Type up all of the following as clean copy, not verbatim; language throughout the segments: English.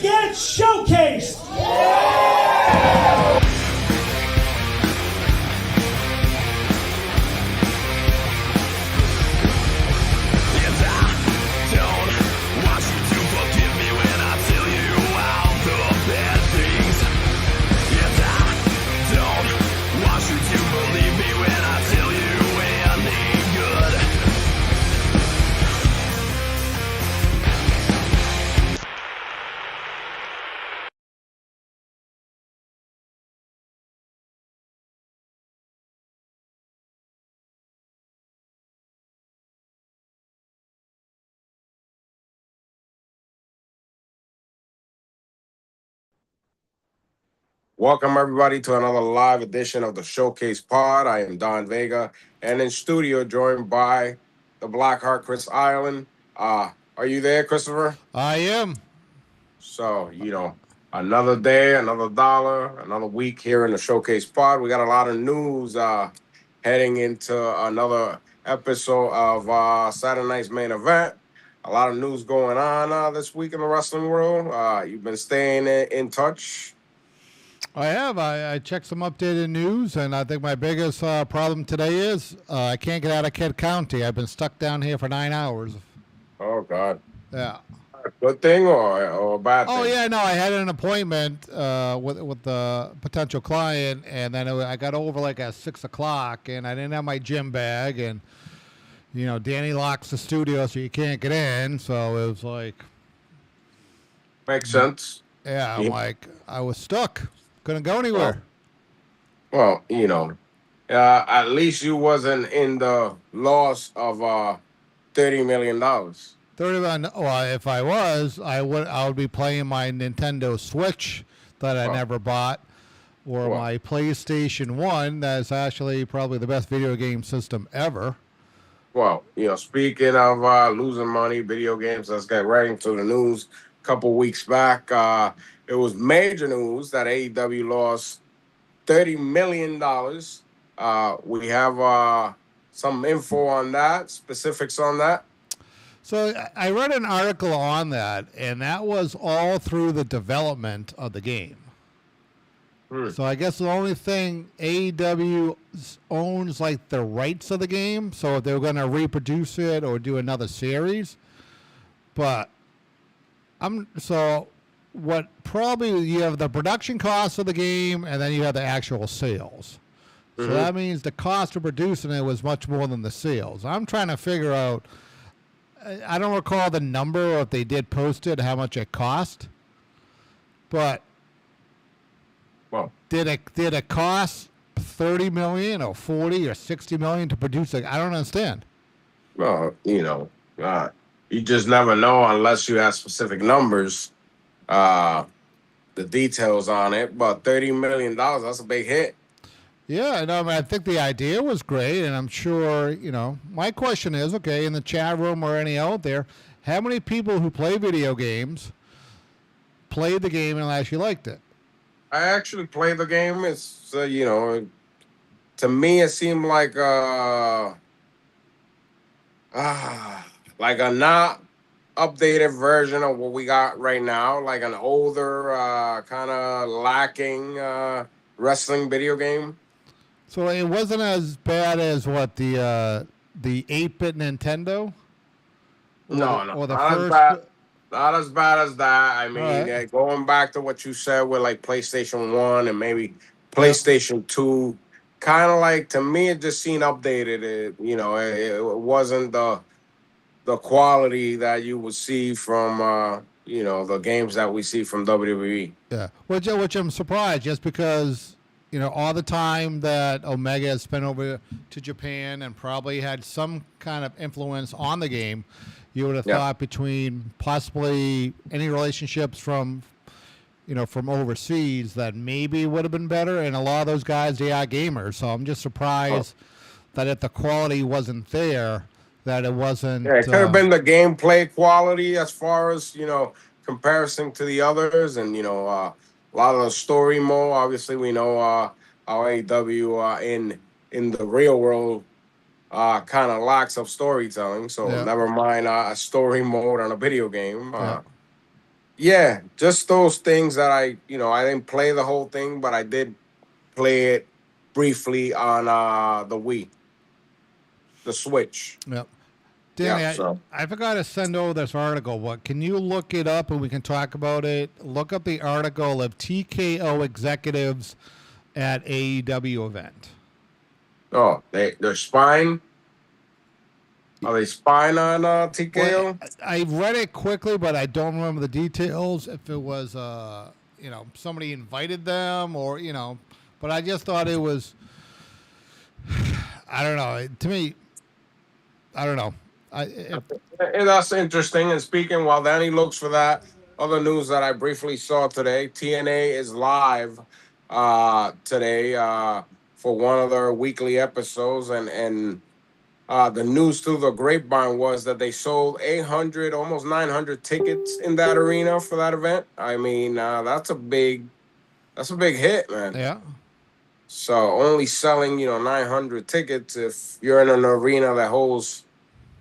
to get showcased. Welcome, everybody, to another live edition of the Showcase Pod. I am Don Vega, and in studio, joined by the Blackheart, Chris Island. Are you there, Christopher? I am. So, another day, another dollar, another week here in the Showcase Pod. We got a lot of news heading into another episode of Saturday Night's Main Event. A lot of news going on this week in the wrestling world. You've been staying in touch. I have. I checked some updated news, and I think my biggest problem today is I can't get out of Kent County. I've been stuck down here for 9 hours. Oh, God. Yeah. A good thing or a bad thing? Oh, yeah, no, I had an appointment with the potential client, and then I got over like at 6 o'clock, and I didn't have my gym bag, and, Danny locks the studio so you can't get in, so it was like... Makes sense. Yeah, I'm like, I was stuck. Couldn't go anywhere. Well, at least you wasn't in the loss of $30 million. 31. Well, if I was, I would be playing my Nintendo Switch that I never bought, or my PlayStation 1. That's actually probably the best video game system ever. Well, speaking of losing money, video games, let's get right into the news. A couple weeks back, it was major news that AEW lost $30 million. We have some info on that, specifics on that. So I read an article on that, and that was all through the development of the game. So I guess the only thing AEW owns, like, the rights of the game, so if they're going to reproduce it or do another series. But what probably you have the production costs of the game, and then you have the actual sales. So that means the cost of producing it was much more than the sales. I'm trying to figure out, I don't recall the number, or if they did post it, how much it cost. But did it cost $30 million or $40 or $60 million to produce it? I don't understand. Well, you just never know unless you have specific numbers, the details on it. But $30 million, that's a big hit. Yeah, no, I think the idea was great, and I'm sure, my question is, okay, in the chat room or any out there, how many people who play video games played the game and actually liked it? I actually played the game. It's, to me, it seemed like a not updated version of what we got right now, like an older, kind of lacking wrestling video game. So it wasn't as bad as what the 8-bit Nintendo? No, or the not first. As bad, not as bad as that. I mean, going back to what you said with like PlayStation 1 and maybe PlayStation 2, kind of like, to me, it just seemed updated. It wasn't the quality that you would see from the games that we see from WWE. Yeah, which I'm surprised, just because all the time that Omega has spent over to Japan and probably had some kind of influence on the game, you would have thought between possibly any relationships from overseas that maybe would have been better. And a lot of those guys, they are gamers. So I'm just surprised that if the quality wasn't there, that it wasn't. Yeah, it could have been the gameplay quality as far as, comparison to the others. And, a lot of the story mode. Obviously, we know how AEW in the real world kind of lacks of storytelling. So never mind a story mode on a video game. Yeah, just those things that I didn't play the whole thing, but I did play it briefly on the Wii, the Switch. Yep. Yeah, Danny, so I forgot to send over this article. What can you look it up and we can talk about it? Look up the article of TKO executives at AEW event. oh, they're spying. Are they spying on TKO? Well, I read it quickly, but I don't remember the details. If it was, somebody invited them or, but I just thought it was, I don't know. To me, I don't know. And that's interesting. And speaking, while Danny looks for that, other news that I briefly saw today, TNA is live today for one of their weekly episodes, and the news through the grapevine was that they sold 800, almost 900 tickets in that arena for that event. I mean, that's a big hit, man. Yeah. So only selling 900 tickets if you're in an arena that holds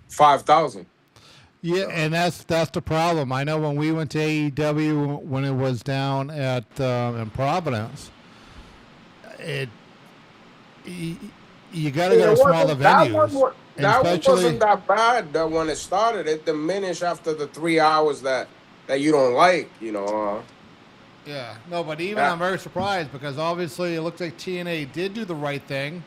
5,000. Yeah, and that's the problem. I know when we went to AEW when it was down at in Providence, you got to go to smaller venues. That one wasn't that bad when it started. It diminished after the 3 hours that you don't like, Yeah, no, but even I'm very surprised because obviously it looks like TNA did do the right thing.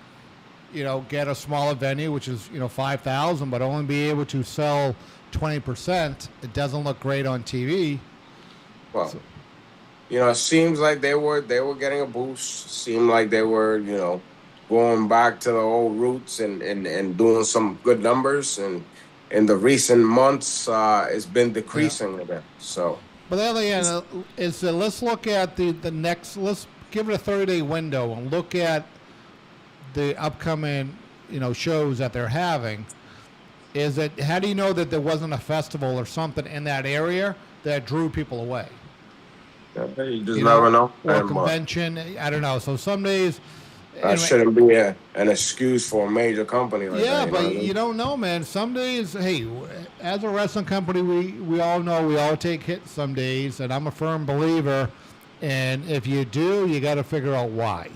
Get a smaller venue, which is 5,000, but only be able to sell 20%. It doesn't look great on TV. Well, it seems like they were getting a boost. Seemed like they were going back to the old roots and doing some good numbers. And in the recent months, it's been decreasing a bit. So, but the other hand is let's look at the next. Let's give it a 30-day window and look at the upcoming shows that they're having. Is it how do you know that there wasn't a festival or something in that area that drew people away? Yeah, you just never know. Or a convention, I don't know. So some days that shouldn't be an excuse for a major company like that. Yeah, but you don't know, man. Some days, hey, as a wrestling company, we all know we all take hits some days, and I'm a firm believer. And if you do, you got to figure out why.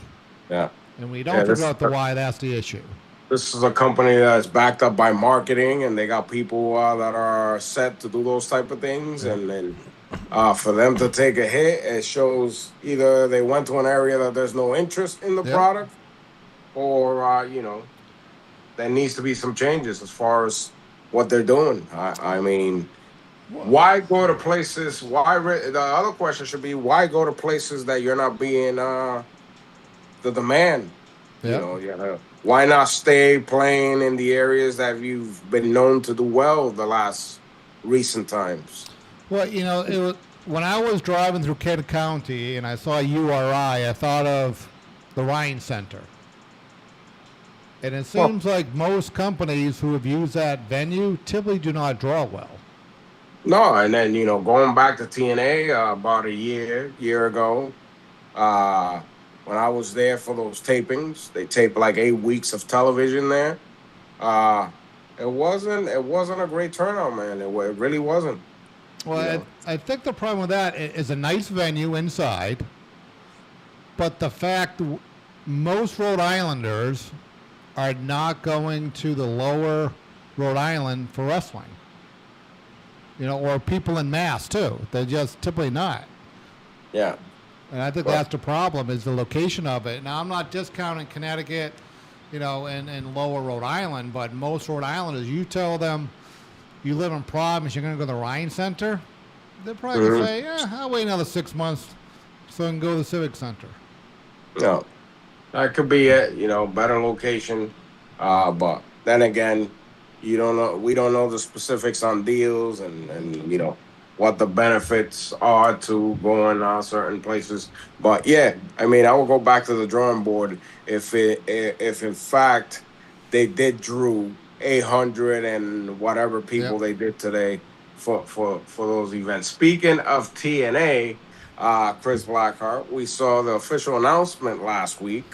Yeah. And we don't figure out the why, that's the issue. This is a company that's backed up by marketing, and they got people that are set to do those type of things. Yeah. And then for them to take a hit, it shows either they went to an area that there's no interest in the product, or there needs to be some changes as far as what they're doing. I mean, why go to places? The other question should be, why go to places that you're not being the demand? Yeah. Why not stay playing in the areas that you've been known to do well the last recent times? Well, it was, when I was driving through Kent County and I saw URI, I thought of the Ryan Center. And it seems like most companies who have used that venue typically do not draw well. No, and then, going back to TNA about a year ago, when I was there for those tapings, they taped like 8 weeks of television there. It wasn't a great turnout, man. It really wasn't. Well, I think the problem with that is a nice venue inside, but the fact most Rhode Islanders are not going to the lower Rhode Island for wrestling. Or people in Mass too. They're just typically not. Yeah. And I think that's the problem, is the location of it. Now, I'm not discounting Connecticut, and lower Rhode Island, but most Rhode Islanders, you tell them you live in Providence, you're going to go to the Ryan Center, they'll probably say, I'll wait another 6 months so I can go to the Civic Center. No, that could be it, better location. But then again, we don't know the specifics on deals and what the benefits are to going certain places. But yeah, I mean, I will go back to the drawing board if in fact they did drew 800 and whatever people they did today for those events. Speaking of TNA, Chris Blackheart, we saw the official announcement last week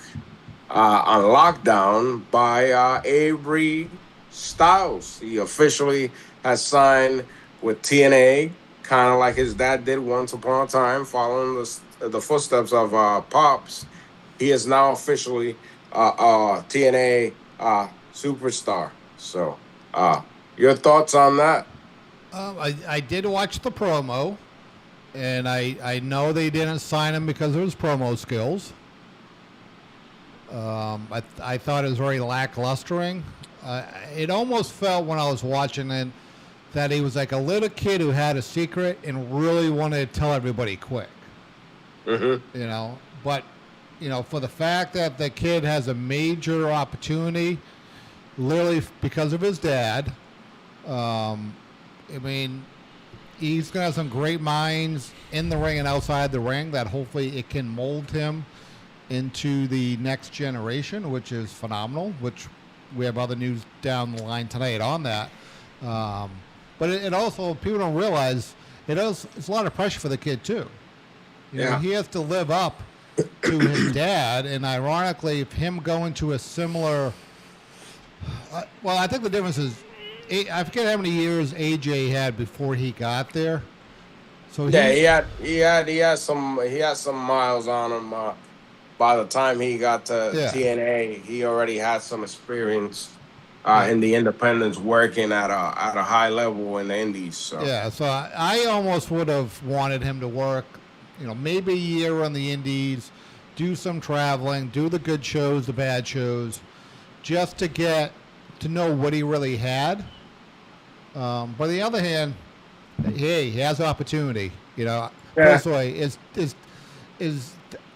on Lockdown by Avery Styles. He officially has signed with TNA. kind of like his dad did once upon a time, following the footsteps of Pops. He is now officially TNA superstar. So, your thoughts on that? I did watch the promo, and I know they didn't sign him because of his promo skills. I thought it was very lacklustering. It almost felt when I was watching it that he was like a little kid who had a secret and really wanted to tell everybody quick. Mm-hmm. You know, but for the fact that the kid has a major opportunity, literally because of his dad. I mean, he's going to have some great minds in the ring and outside the ring that hopefully it can mold him into the next generation, which is phenomenal, which we have other news down the line tonight on that. But it also, people don't realize, it's a lot of pressure for the kid too. You know, he has to live up to his dad, and ironically, if him going to a similar, well, I think the difference is, I forget how many years AJ had before he got there. So he had some miles on him. By the time he got to TNA, he already had some experience in the independents, working at a high level in the indies. So so I almost would have wanted him to work, maybe a year on the indies, do some traveling, do the good shows, the bad shows, just to get to know what he really had. But on the other hand, hey, he has opportunity. Personally, is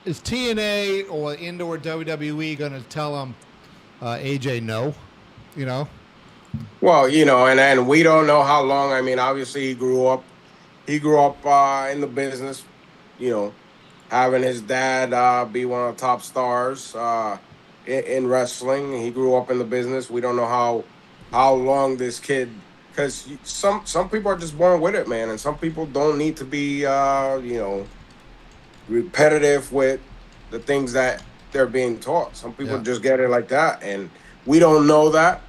TNA or indoor WWE going to tell him AJ no? Well, and we don't know how long. I mean, obviously he grew up in the business. Having his dad be one of the top stars in wrestling. He grew up in the business. We don't know how long this kid, because some people are just born with it, man, and some people don't need to be repetitive with the things that they're being taught. Some people just get it like that, and we don't know that.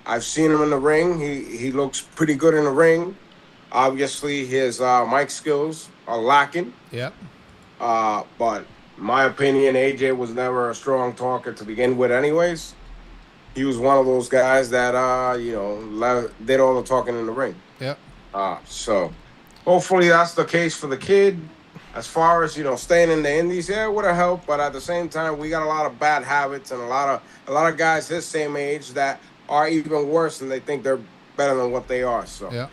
I've seen him in the ring. He looks pretty good in the ring. Obviously, his mic skills are lacking. Yep. But in my opinion, AJ was never a strong talker to begin with anyways. He was one of those guys that, did all the talking in the ring. Yep. So hopefully that's the case for the kid. As far as, staying in the indies, it would have helped. But at the same time, we got a lot of bad habits and a lot of guys his same age that are even worse, and they think they're better than what they are. So,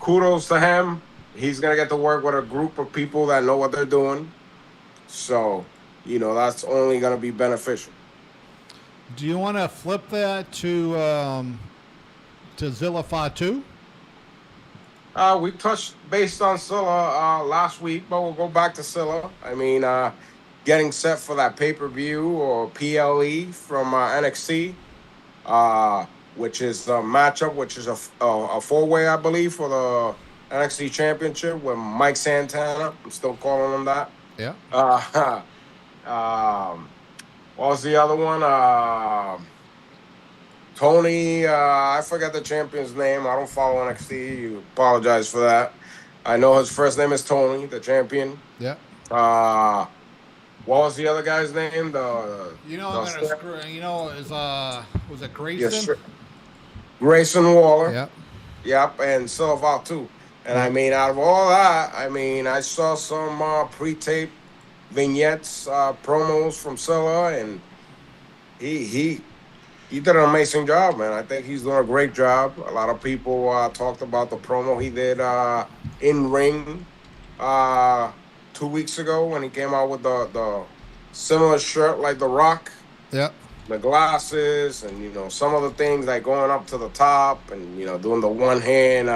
kudos to him. He's going to get to work with a group of people that know what they're doing. So, that's only going to be beneficial. Do you want to flip that to Zilla Fatu? We touched based on Scylla last week, but we'll go back to Scylla. I mean, getting set for that pay-per-view or PLE from NXT, which is the matchup, which is a four-way, I believe, for the NXT Championship with Mike Santana. I'm still calling him that. Yeah. What was the other one? Tony, I forget the champion's name. I don't follow NXT. You apologize for that. I know his first name is Tony, the champion. Yeah. What was the other guy's name? Was it Grayson? Yes, Grayson Waller. Yeah. Yep, and Silva too. And I mean, out of all that, I saw some pre-tape vignettes, promos from Scylla, and he did an amazing job, man. I think he's doing a great job. A lot of people talked about the promo he did in ring 2 weeks ago when he came out with the similar shirt like The Rock. Yep. The glasses and, some of the things like going up to the top and, doing the one hand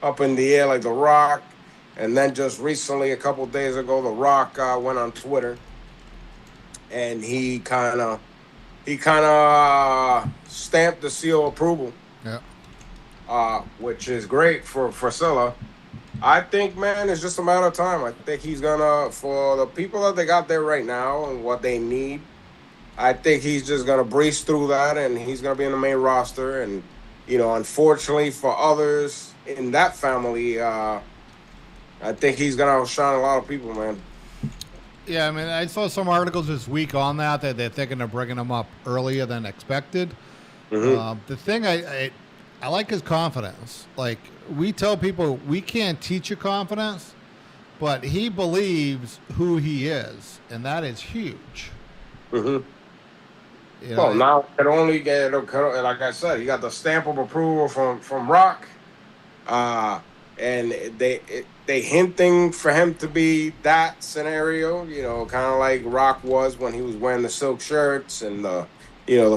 up in the air like The Rock. And then just recently, a couple days ago, The Rock went on Twitter and he kind of stamped the seal of approval. Yeah. Which is great for Scylla. I think, man, it's just a matter of time. I think he's gonna, for the people that they got there right now and what they need, I think he's just gonna breeze through that and he's gonna be in the main roster. And unfortunately for others, in that family, I think he's gonna outshine a lot of people, man. Yeah, I mean, I saw some articles this week on that they're thinking of bringing him up earlier than expected. Mm-hmm. The thing I like his confidence. Like we tell people, we can't teach you confidence, but he believes who he is, and that is huge. Mm-hmm. You know, Well, now it only get, like I said, he got the stamp of approval from Rock, uh, and they hinting for him to be that scenario. You know, kind of like Rock was when he was wearing the silk shirts and the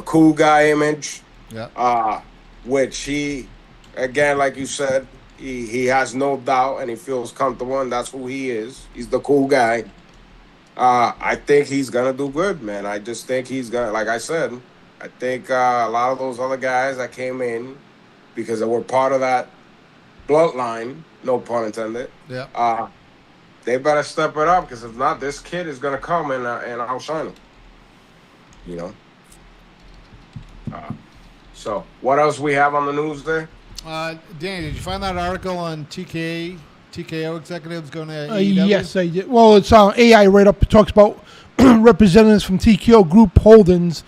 cool guy image. yeah. Which he, again, like you said, he has no doubt and he feels comfortable, and that's who he is. He's the cool guy. I think he's gonna do good, man. I just think he's gonna, like I said, I think a lot of those other guys that came in because they were part of that bloodline, no pun intended. Yeah. They better step it up because if not, this kid is gonna come and outshine him. You know. So what else we have on the news there? Danny, did you find that article on TKO executives going to AEW? Yes, I did. Well, it's AI right up. It talks about representatives from TKO Group Holdings,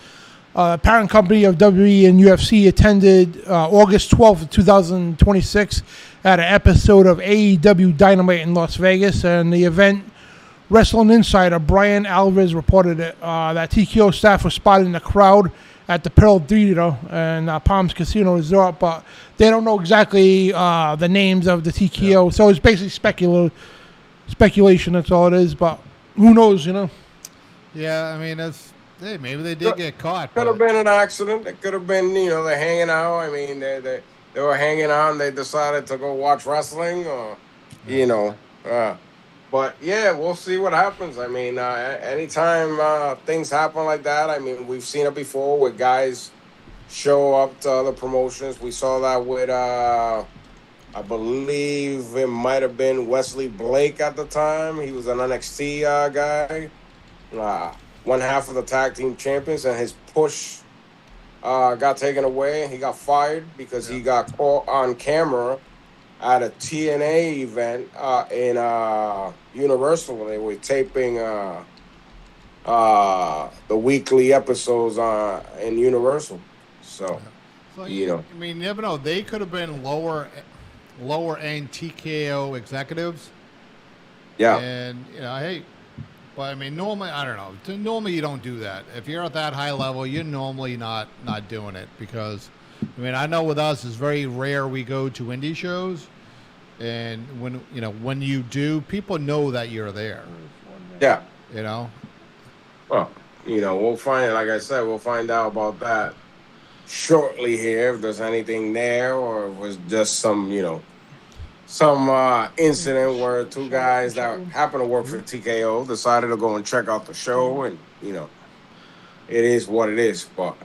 parent company of WWE and UFC, attended August 12th, 2026 at an episode of AEW Dynamite in Las Vegas. And the event, Wrestling Insider Brian Alvarez reported that TKO staff was spotted in the crowd at the Pearl Theater and Palms Casino Resort, but they don't know exactly the names of the TKO. Yeah. So it's basically speculation. That's all it is. But who knows, you know? Yeah, I mean, maybe they did get caught. Could have been an accident. It could have been, they're hanging out. I mean, they were hanging out and they decided to go watch wrestling, or But yeah, we'll see what happens. I mean, anytime things happen like that, I mean, we've seen it before where guys show up to other promotions. We saw that with, I believe it might have been Wesley Blake at the time. He was an NXT guy, one half of the tag team champions, and his push got taken away. He got fired because he got caught on camera at a TNA event in Universal when they were taping the weekly episodes in Universal. So I mean, you never know. They could have been lower end TKO executives. Yeah. And hey, but I mean, normally I don't know. Normally you don't do that. If you're at that high level, you're normally not doing it because. I mean, I know with us, it's very rare we go to indie shows, and when you do, people know that you're there. Yeah. Well, we'll find. Like I said, we'll find out about that shortly here. If there's anything there, or it was just some incident where two guys that happen to work for TKO decided to go and check out the show, and it is what it is. But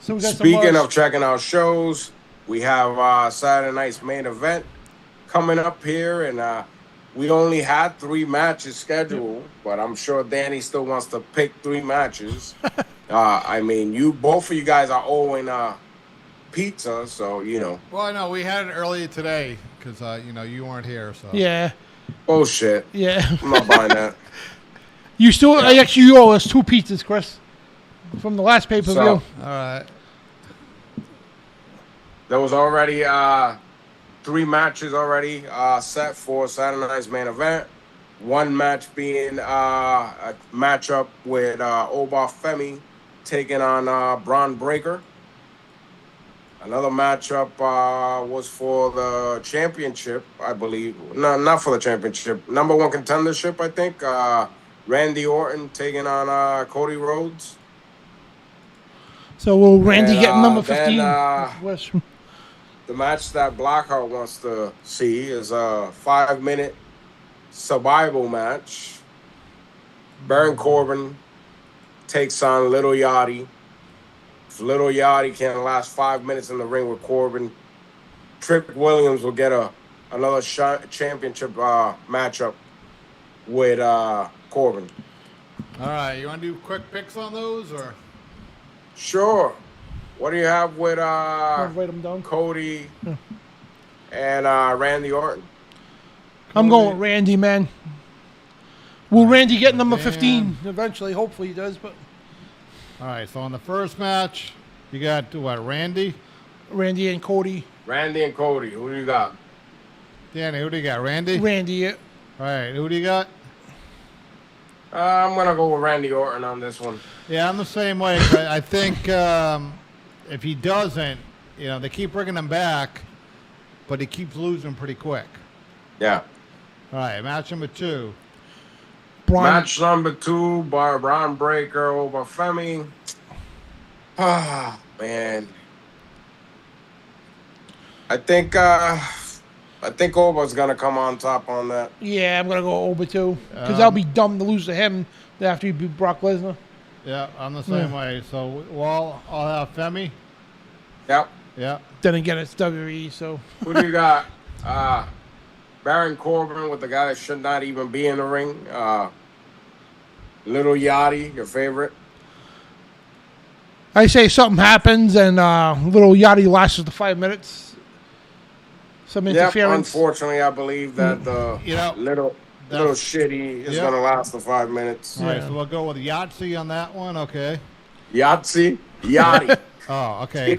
speaking of checking out shows, we have Saturday night's main event coming up here, and we only had 3 matches scheduled, but I'm sure Danny still wants to pick 3 matches. I mean, both of you guys are owing pizza, so Well, no, we had it earlier today because you weren't here, so yeah. Bullshit. Yeah, I'm not buying that. You still actually you owe us 2 pizzas, Chris, from the last pay-per-view. So, all right. There was already 3 matches already set for Saturday night's main event. One match being a matchup with Oba Femi taking on Braun Breaker. Another matchup was for the championship, I believe. No, not for the championship. Number 1 contendership, I think. Randy Orton taking on Cody Rhodes. So will Randy get number 15? The match that Blackheart wants to see is a 5-minute survival match. Baron Corbin takes on Little Yachty. If Little Yachty can last 5 minutes in the ring with Corbin, Trick Williams will get another championship matchup with Corbin. All right, you want to do quick picks on those, or? Sure. What do you have with write them down. Cody and Randy Orton. I'm going with Randy, man. Will Randy get number 15 eventually? Hopefully he does. But all right, so on the first match, you got what? Randy and Cody. Randy and Cody. Who do you got? Danny, who do you got? Randy. Yeah. All right, who do you got? I'm gonna go with Randy Orton on this one. Yeah, I'm the same way. I think if he doesn't, they keep bringing him back, but he keeps losing pretty quick. Yeah. All right, match number 2. Match number 2, Braun Breaker over Femi. Ah, man. I think Oba's gonna come on top on that. Yeah, I'm gonna go Oba too, because that'll be dumb to lose to him after he beat Brock Lesnar. Yeah, I'm the same way. So I'll have Femi. Yep. Yeah. Then again, it's WWE. So who do you got? Baron Corbin with the guy that should not even be in the ring. Little Yachty, your favorite. I say something happens and Little Yachty lasts the 5 minutes. Some interference. Unfortunately, I believe that the little shitty is going to last the 5 minutes. All right, so we'll go with Yahtzee on that one. Okay. Yahtzee? Yachty. Oh, okay.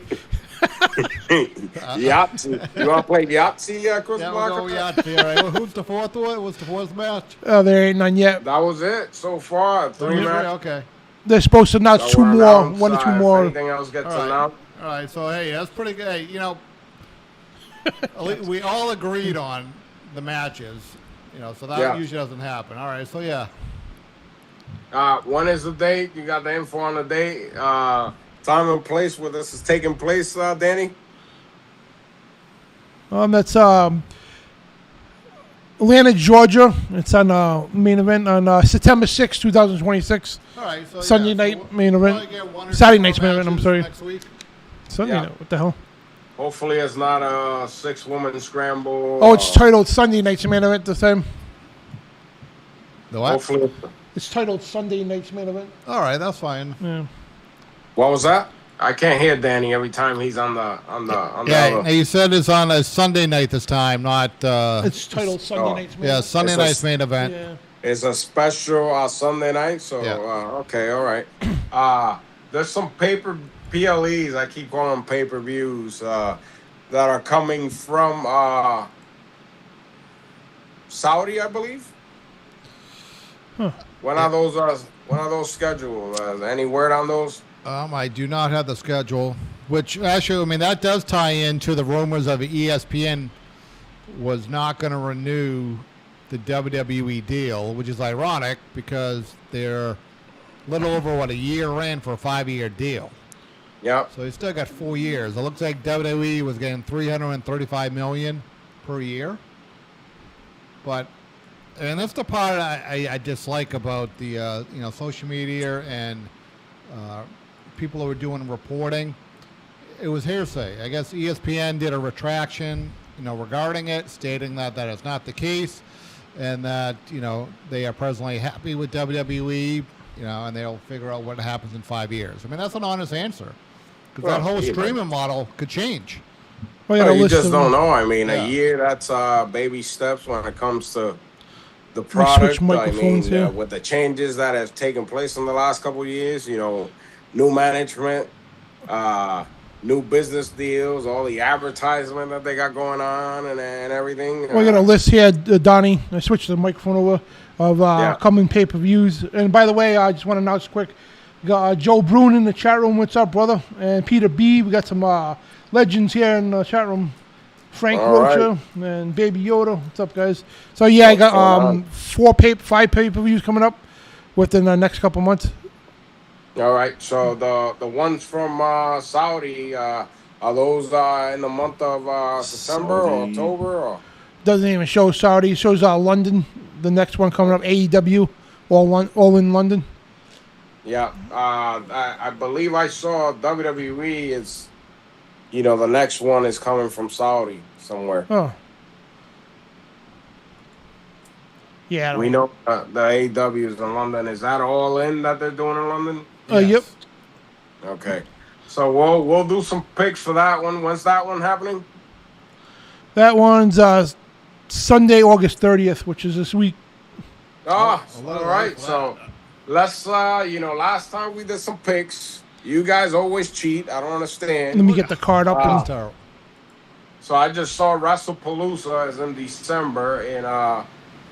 Yahtzee. You want to play Yahtzee, Chris Yeah, Blocker? we'll go Yahtzee. All right. Well, who's the fourth one? What's the fourth match? There ain't none yet. That was it so far. 3 matches. Okay. They're supposed to announce So 2 more, 1 or 2 more. Anything else gets announced? All right, so hey, that's pretty good. Hey, we all agreed on the matches, so that usually doesn't happen. All right, so yeah. When is the date? You got the info on the date? Time and place where this is taking place, Danny? That's Atlanta, Georgia. It's on main event on September 6th, 2026. All right, so Sunday night main event. Saturday night's main event, I'm sorry. Next week. Sunday night, what the hell? Hopefully it's not a 6-woman scramble. Oh, it's titled Sunday night's main event this time. The what? Hopefully. It's titled Sunday night's main event. All right, that's fine. Yeah. What was that? I can't hear Danny every time he's on the. Yeah, you said it's on a Sunday night this time, not. It's titled Sunday night's main event. Yeah, Sunday night's main event. Yeah. It's a special Sunday night, so okay, all right. There's some PLEs. I keep calling them pay-per-views that are coming from Saudi, I believe. Huh. When are those scheduled? Any word on those? I do not have the schedule, which actually, that does tie into the rumors of ESPN was not going to renew the WWE deal, which is ironic because they're a little over, a year in for a 5-year deal. Yep. So they still got 4 years. It looks like WWE was getting $335 million per year. And that's the part I dislike about the social media and people who are doing reporting. It was hearsay. I guess ESPN did a retraction, regarding it, stating that is not the case, and that they are presently happy with WWE, and they'll figure out what happens in 5 years. That's an honest answer, because that whole streaming model could change. You just don't know. A year, that's baby steps when it comes to the product. With the changes that have taken place in the last couple of years, new management, new business deals, all the advertisement that they got going on, and everything. We got a list here, Donnie. I switched the microphone over of coming pay-per-views. And by the way, I just want to announce quick. We got Joe Brune in the chat room. What's up, brother? And Peter B. We got some legends here in the chat room. Frank Rocha and Baby Yoda. What's up, guys? So I got 5 pay-per-views coming up within the next couple months. All right. So the ones from Saudi, are those in the month of September or October? Or? Doesn't even show Saudi. It shows London. The next one coming up, AEW, all in London. Yeah. I believe I saw WWE is, the next one is coming from Saudi somewhere. Oh. Yeah. We know the AEW is in London. Is that all in that they're doing in London? Yep. Okay. So we'll do some picks for that one. When's that one happening? That one's Sunday, August 30th, which is this week. All right. So let's, last time we did some picks. You guys always cheat. I don't understand. Let me get the card up. So I just saw WrestlePalooza is in December in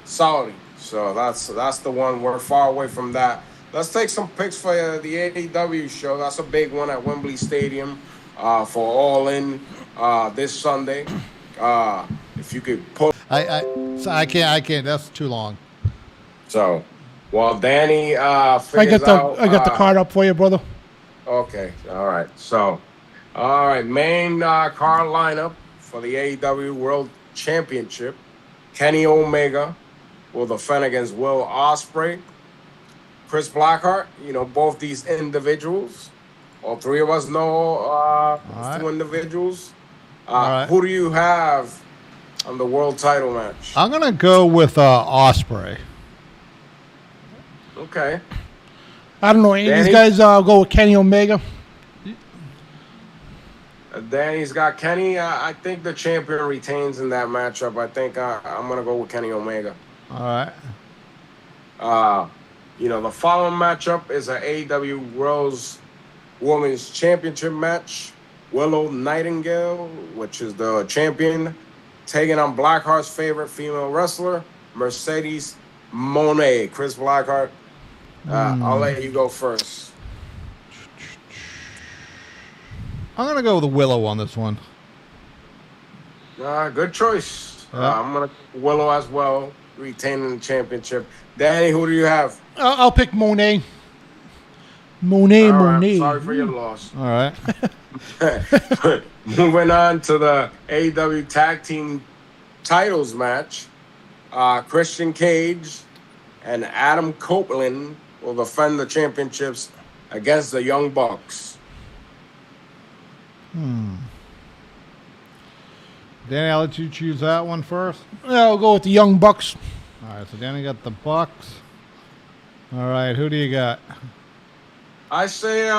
Saudi. So that's the one. We're far away from that. Let's take some picks for the AEW show. That's a big one at Wembley Stadium for All In this Sunday. If you could pull. I can't. That's too long. So, while Danny I figures got the card up for you, brother. Okay. All right. So, all right. Main card lineup for the AEW World Championship. Kenny Omega will defend against Will Ospreay. Chris Blackheart. Both these individuals. All three of us know two individuals. Who do you have on the world title match? I'm gonna go with Ospreay. Okay. I don't know. Any of these guys go with Kenny Omega? Danny's got Kenny. I think the champion retains in that matchup. I think I'm going to go with Kenny Omega. All right. The following matchup is an AEW World's Women's Championship match. Willow Nightingale, which is the champion, taking on Blackheart's favorite female wrestler, Mercedes Moné. Chris Blackheart, I'll let you go first. I'm going to go with Willow on this one. Good choice. Yeah. I'm going to Willow as well, retaining the championship. Danny, who do you have? I'll pick Monet. Monet. Right, sorry for your loss. All right. Moving on to the AEW Tag Team Titles match. Christian Cage and Adam Copeland will defend the championships against the Young Bucks. Danny, I'll let you choose that one first. I'll go with the Young Bucks. All right, so Danny got the Bucks. All right, who do you got? I say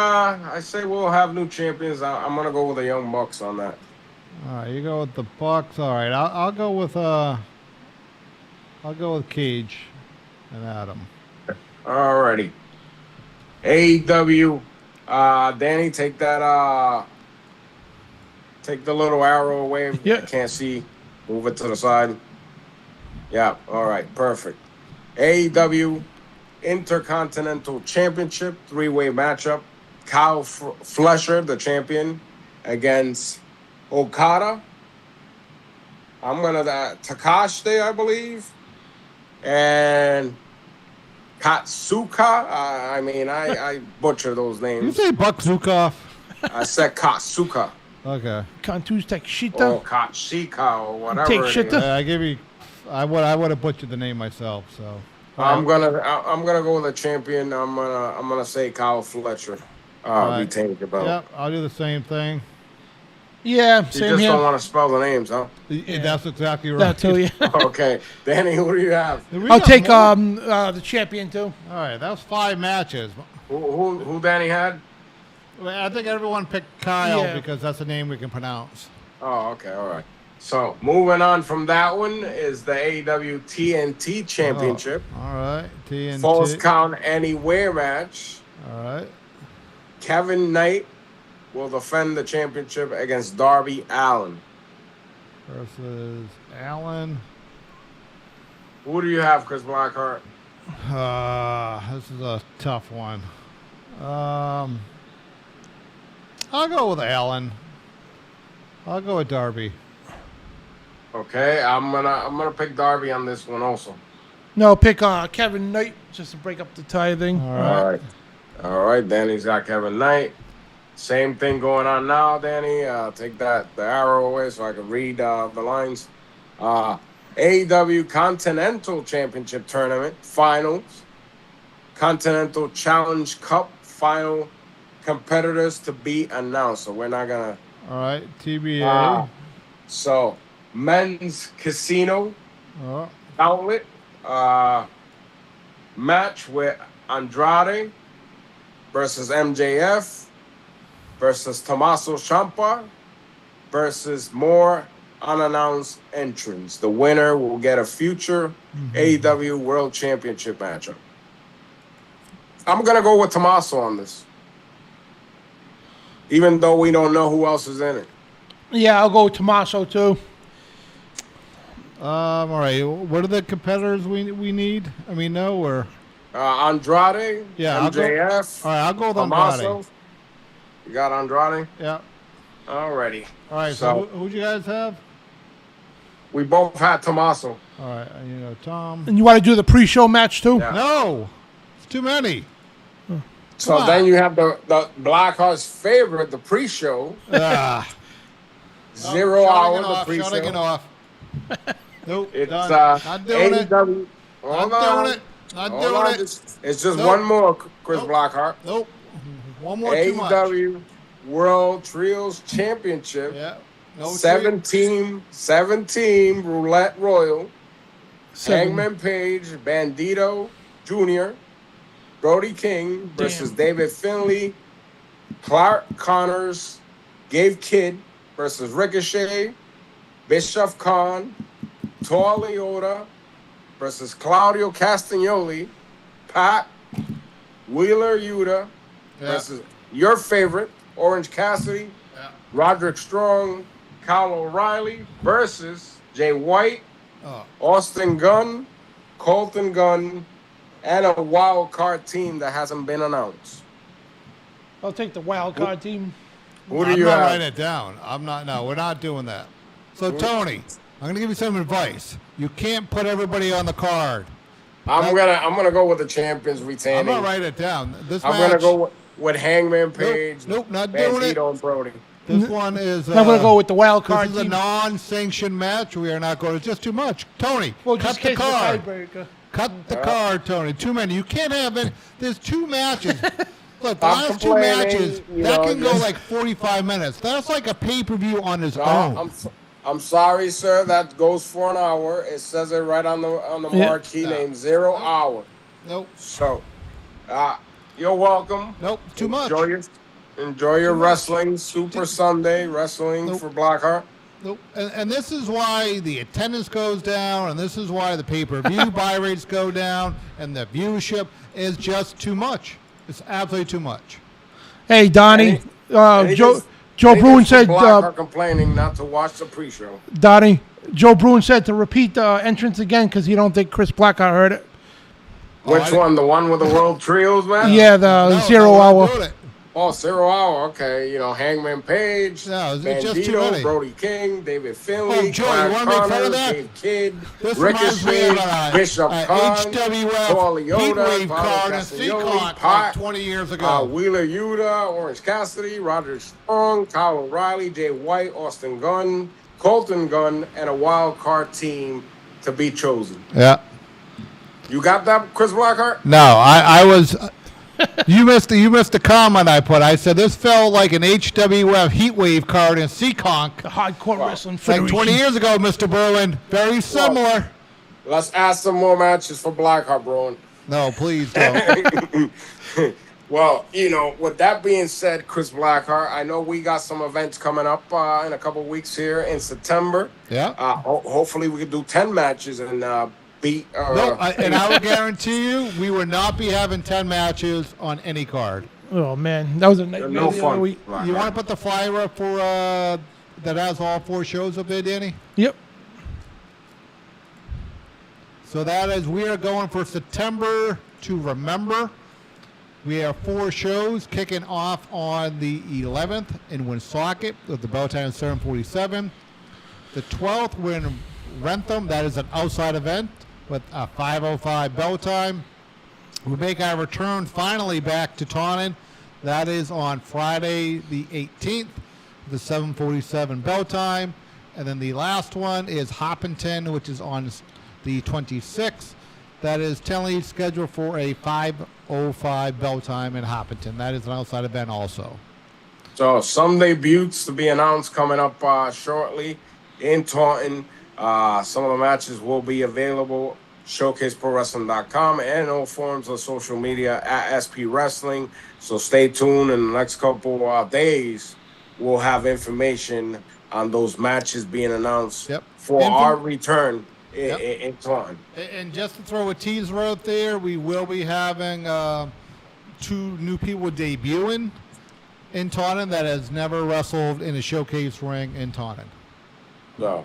we'll have new champions. I'm gonna go with the Young Bucks on that. All right, you go with the Bucks. All right, I'll go with Cage and Adam. Alrighty. AEW. Danny, take that. Take the little arrow away. Yeah. I can't see. Move it to the side. Yeah. All right. Perfect. AEW Intercontinental Championship 3-way matchup. Kyle Fletcher, the champion, against Okada. I'm gonna Takashi, I believe, and Katsuka. I butcher those names. You say Buckzukoff? I said Katsuka. Okay. Cantus Takeshita. Or Katsuka or whatever. Take it shit is. I give you. I would have butchered the name myself. So. I'm gonna go with the champion. I'm gonna say Kyle Fletcher. Retain the belt. Yep, I'll do the same thing. Yeah, You same just here. don't want to spell the names, huh? Yeah. That's exactly right. That too, yeah. Okay, Danny, who do you have? I'll take the champion too. All right, that was 5 matches. Who Danny had? Well, I think everyone picked Kyle Yeah. because that's a name we can pronounce. Oh, okay, all right. So moving on from that one is the AEW TNT Championship. Oh, all right, TNT. Falls Count Anywhere match. All right. Kevin Knight will defend the championship against Darby Allin. Versus Allen. Who do you have, Chris Blackheart? This is a tough one. I'll go with Allen. I'll go with Darby. Okay, I'm gonna pick Darby on this one also. No, pick Kevin Knight just to break up the tie thing. All right. Danny's got Kevin Knight. Same thing going on now, Danny. Take the arrow away so I can read the lines. AEW Continental Championship Tournament Finals. Continental Challenge Cup Final competitors to be announced. So we're not gonna. All right, TBA. So men's casino Oh, outlet match with Andrade versus MJF versus Tommaso Ciampa versus more unannounced entrants. The winner will get a future AEW World Championship matchup. I'm going to go with Tommaso on this. Even though we don't know who else is in it. Yeah, I'll go with Tommaso too. All right. What are the competitors we need? I mean, no, or Andrade, yeah, MJF. All right, I'll go with Tommaso. Andrade. You got Andrade? Yeah. Alrighty. All right. So who'd you guys have? We both had Tommaso. All right. Tom. And you want to do the pre-show match too? Yeah. No, it's too many. So then you have the Blackheart's favorite, the pre-show. 0 hour, the pre-show. Shutting it off. Nope. It's done. Not doing it. AEW. Not doing it. Not doing it. It's just one more, Chris Nope. Blackheart. Nope. One more too much. AEW World Trios Championship. Yeah. No. Seven team roulette royal. Hangman Page, Bandito Jr., Brody King versus David Finlay, Clark Connors, Gabe Kidd versus Ricochet, Bischoff Khan, Tor Leota versus Claudio Castagnoli, Pat Wheeler Yuta versus your favorite, Orange Cassidy, Roderick Strong, Kyle O'Reilly versus Jay White, Austin Gunn, Colton Gunn, and a wild card team that hasn't been announced. I'll take the wild card team. Who do I'm you not have? writing it down. I'm not. No, we're not doing that. So Tony, I'm gonna give you some advice. You can't put everybody on the card. I'm gonna go with the champions retaining. I'm gonna write it down. I'm gonna go with Hangman Page. Nope, not doing it. Bandito and Brody. This one is. I'm going to go with the wild card This is a team. non-sanctioned match. We are not going. It's just too much. Tony, Well, cut just the in case card. it's a tiebreaker. Cut the card, Tony. Too many. You can't have it. There's two matches. Look, the I'm last two complaining, matches, you that know, can go just- like 45 minutes. That's like a pay-per-view on its own. No, I'm sorry, sir. That goes for an hour. It says it right on the marquee name, 0 hour. Nope. So, you're welcome. Nope. Too much. Enjoy your wrestling. Super Sunday wrestling for Blackheart. Nope. And this is why the attendance goes down, and this is why the pay-per-view buy rates go down, and the viewership is just too much. It's absolutely too much. Hey, Donnie. Joe Bruin said. Blackheart complaining not to watch the pre-show. Donnie. Joe Bruin said to repeat the entrance again because you don't think Chris Blackheart heard it. Which one? The one with the World Trios, man? Yeah, the 0 hour. Oh, 0 hour. Okay. Hangman Page, No, it's just too many. Bandito, Brody King, David Finlay, Oh, Joey, you want to make fun of that? Dave Kidd, This reminds me Ricochet, of a Bishop Khan, HWF Tor Leota, Heatwave Claudio card and Castagnoli, Seacon like Pac, 20 years ago. Wheeler Yuta, Orange Cassidy, Roderick Strong, Kyle O'Reilly, Jay White, Austin Gunn, Colton Gunn, and a wild card team to be chosen. Yeah. You got that, Chris Blackheart? No, I was. You missed the comment I put. I said this felt like an HWF Heatwave card in Seaconk. The Hardcore Wrestling Like Federation. 20 years ago, Mr. Berlin. Very similar. Let's add some more matches for Blackheart, bro. No, please don't. Well, with that being said, Chris Blackheart, I know we got some events coming up in a couple weeks here in September. Yeah. Hopefully we can do 10 matches and beat. And I will guarantee you, we will not be having 10 matches on any card. Oh, man. That was a nightmare. No the other fun. week. You want to put the flyer up for that has all 4 shows up there, Danny? Yep. So that is, we are going for September to remember. We have 4 shows kicking off on the 11th in Woonsocket with the bell time 7:47. The 12th, we're in Rentham. That is an outside event with a 5:05 bell time. We make our return finally back to Taunton. That is on Friday the 18th, the 7:47 bell time. And then the last one is Hopkinton, which is on the 26th. That is tentatively scheduled for a 5:05 bell time in Hopkinton. That is an outside event also. So some debuts to be announced coming up shortly in Taunton. Some of the matches will be available ShowcaseProWrestling.com and all forms of social media at SP Wrestling. So stay tuned. In the next couple days, we'll have information on those matches being announced Yep. for our return in Taunton. And just to throw a teaser out there, we will be having 2 new people debuting in Taunton that has never wrestled in a showcase ring in Taunton. So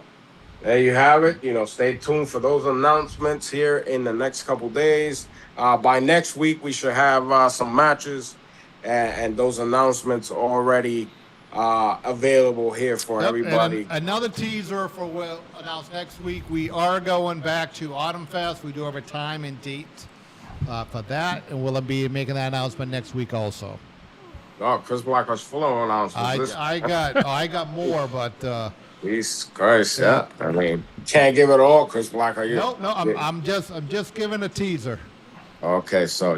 there you have it. Stay tuned for those announcements here in the next couple days. By next week, we should have some matches and those announcements already available here for everybody. And another teaser for we'll announce next week. We are going back to Autumn Fest. We do have a time and date for that, and we'll be making that announcement next week also. Oh, Chris Blackheart's full of announcements. I got more, but Jesus Christ, yeah. I mean, can't give it all, Chris Blackheart. No, I'm just giving a teaser. Okay, so